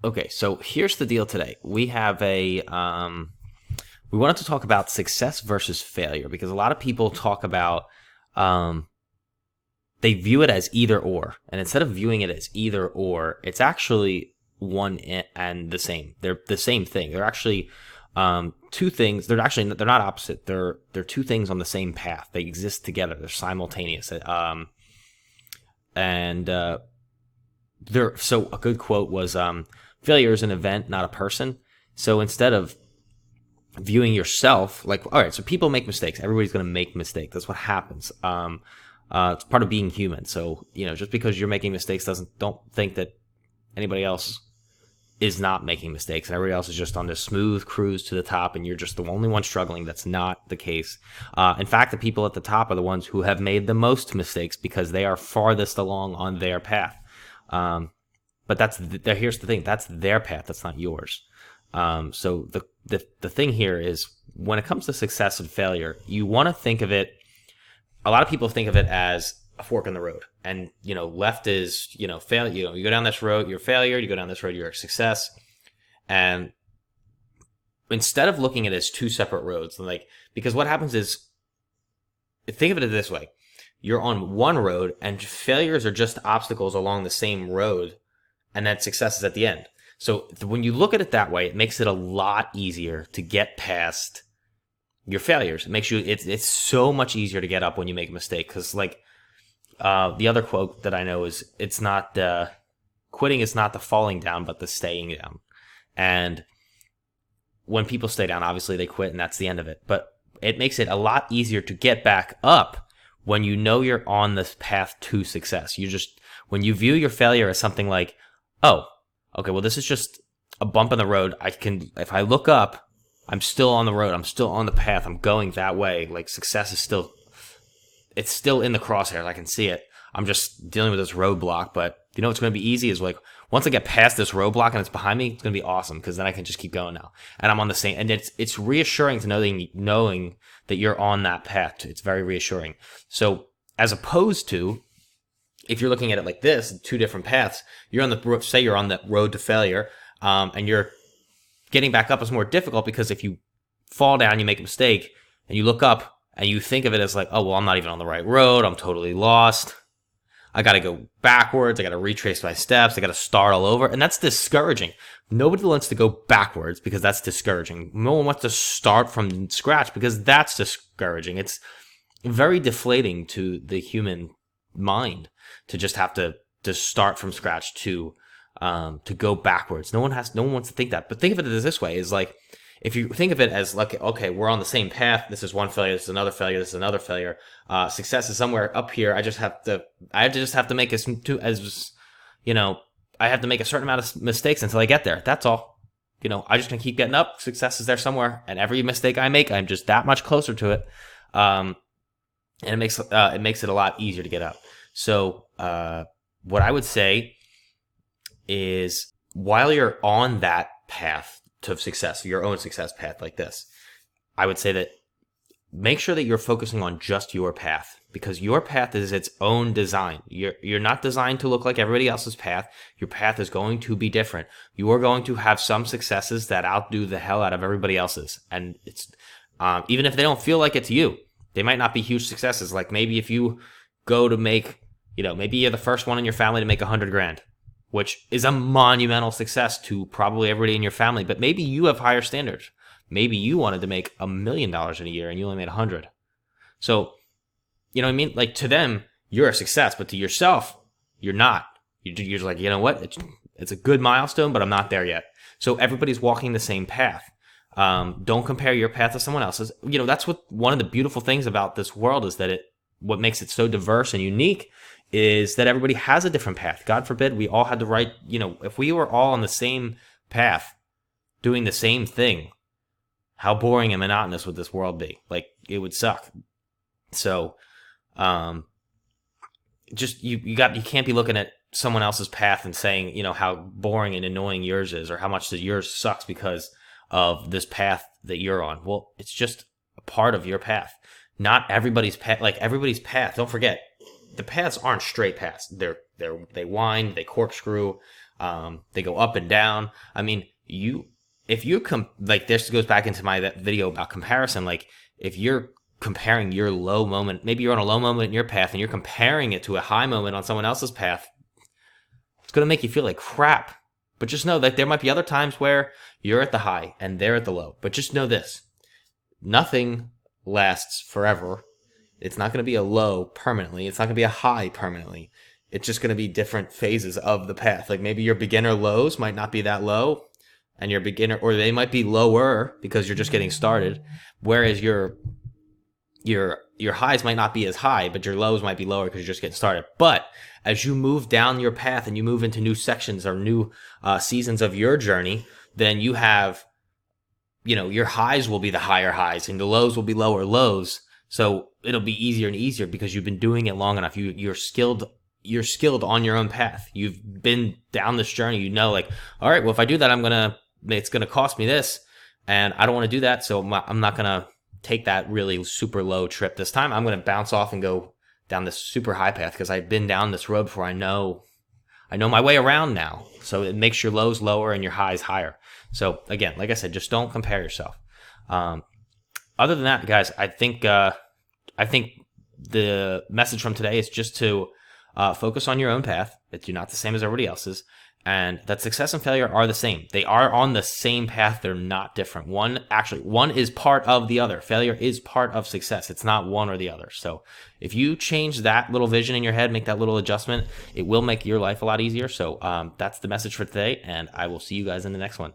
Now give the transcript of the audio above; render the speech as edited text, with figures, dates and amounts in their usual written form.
Okay, so here's the deal today. We have we wanted to talk about success versus failure because a lot of people talk about, um, they view it as either or. And instead of viewing it as either or, it's actually one and the same. They're the same thing. They're actually, two things. They're not opposite. They're two things on the same path. They exist together. They're simultaneous. And they're so a good quote was, failure is an event, not a person. So instead of viewing yourself like, all right, so people make mistakes. Everybody's going to make mistakes. That's what happens. It's part of being human. So, just because you're making mistakes don't think that anybody else is not making mistakes and everybody else is just on this smooth cruise to the top and you're just the only one struggling. That's not the case. In fact, the people at the top are the ones who have made the most mistakes because they are farthest along on their path. But here's the thing. That's their path. That's not yours. So the thing here is when it comes to success and failure, you want to think of it. A lot of people think of it as a fork in the road, and left is fail. You go down this road, you're a failure. You go down this road, you're a success. And instead of looking at it as two separate roads, because what happens is, think of it this way: you're on one road, and failures are just obstacles along the same road, and then success is at the end. So when you look at it that way, it makes it a lot easier to get past your failures. It makes it's so much easier to get up when you make a mistake. Because the other quote that I know is, it's not quitting is not the falling down, but the staying down. And when people stay down, obviously they quit and that's the end of it. But it makes it a lot easier to get back up when you know you're on this path to success. When you view your failure as something like, oh, okay, well, this is just a bump in the road. If I look up, I'm still on the road. I'm still on the path. I'm going that way. Like, success is it's still in the crosshairs. I can see it. I'm just dealing with this roadblock. But what's going to be easy is, like, once I get past this roadblock and it's behind me, it's going to be awesome because then I can just keep going now. And I'm on the same, and it's reassuring to knowing that you're on that path. It's very reassuring. So as opposed to, if you're looking at it like this, two different paths, you're on the road to failure, and you're getting back up is more difficult because if you fall down, you make a mistake, and you look up and you think of it as like, oh, well, I'm not even on the right road. I'm totally lost. I got to go backwards. I got to retrace my steps. I got to start all over. And that's discouraging. Nobody wants to go backwards because that's discouraging. No one wants to start from scratch because that's discouraging. It's very deflating to the human mind to just have to start from scratch to go backwards. No one wants to think that. But think of it this way: is like, if you think of it as like, okay, we're on the same path. This is one failure. This is another failure. This is another failure. Success is somewhere up here. I have to make I have to make a certain amount of mistakes until I get there. That's all. I just gonna keep getting up. Success is there somewhere, and every mistake I make, I'm just that much closer to it. And it makes it a lot easier to get up. So what I would say is, while you're on that path to success, your own success path like this, I would say that make sure that you're focusing on just your path, because your path is its own design. You're not designed to look like everybody else's path. Your path is going to be different. You are going to have some successes that outdo the hell out of everybody else's, and it's even if they don't feel like it to you, they might not be huge successes. Like, maybe if you go to make, maybe you're the first one in your family to make $100,000, which is a monumental success to probably everybody in your family. But maybe you have higher standards. Maybe you wanted to make $1 million in a year and you only made 100. So, you know what I mean? Like, to them, you're a success, but to yourself, you're not. You're like, you know what? It's a good milestone, but I'm not there yet. So everybody's walking the same path. Don't compare your path to someone else's. That's one of the beautiful things about this world is that what makes it so diverse and unique is that everybody has a different path. God forbid we all had the right, if we were all on the same path, doing the same thing, how boring and monotonous would this world be? Like, it would suck. So, just, you can't be looking at someone else's path and saying, how boring and annoying yours is, or how much that yours sucks because of this path that you're on. Well, it's just a part of your path. Not everybody's path. Like, everybody's path, don't forget, the paths aren't straight paths. They wind, they corkscrew. They go up and down. I mean, if you like, this goes back into that video about comparison. Like, if you're comparing your low moment, maybe you're on a low moment in your path and you're comparing it to a high moment on someone else's path, it's going to make you feel like crap. But just know that there might be other times where you're at the high and they're at the low. But just know this: nothing lasts forever. It's not going to be a low permanently. It's not going to be a high permanently. It's just going to be different phases of the path. Like, maybe your beginner lows might not be that low, and your beginner, or they might be lower because you're just getting started. Whereas your highs might not be as high, but your lows might be lower because you're just getting started. But as you move down your path and you move into new sections or new seasons of your journey, then you have, your highs will be the higher highs and the lows will be lower lows. So it'll be easier and easier because you've been doing it long enough. You're skilled on your own path. You've been down this journey. Like, all right, well, if I do that, it's going to cost me this, and I don't want to do that. So I'm not going to take that really super low trip this time. I'm going to bounce off and go down this super high path because I've been down this road before. I know my way around now. So it makes your lows lower and your highs higher. So again, like I said, just don't compare yourself. Other than that, guys, I think the message from today is just to focus on your own path, that you're not the same as everybody else's, and that success and failure are the same. They are on the same path. They're not different. One is part of the other. Failure is part of success. It's not one or the other. So if you change that little vision in your head, make that little adjustment, it will make your life a lot easier. So that's the message for today, and I will see you guys in the next one.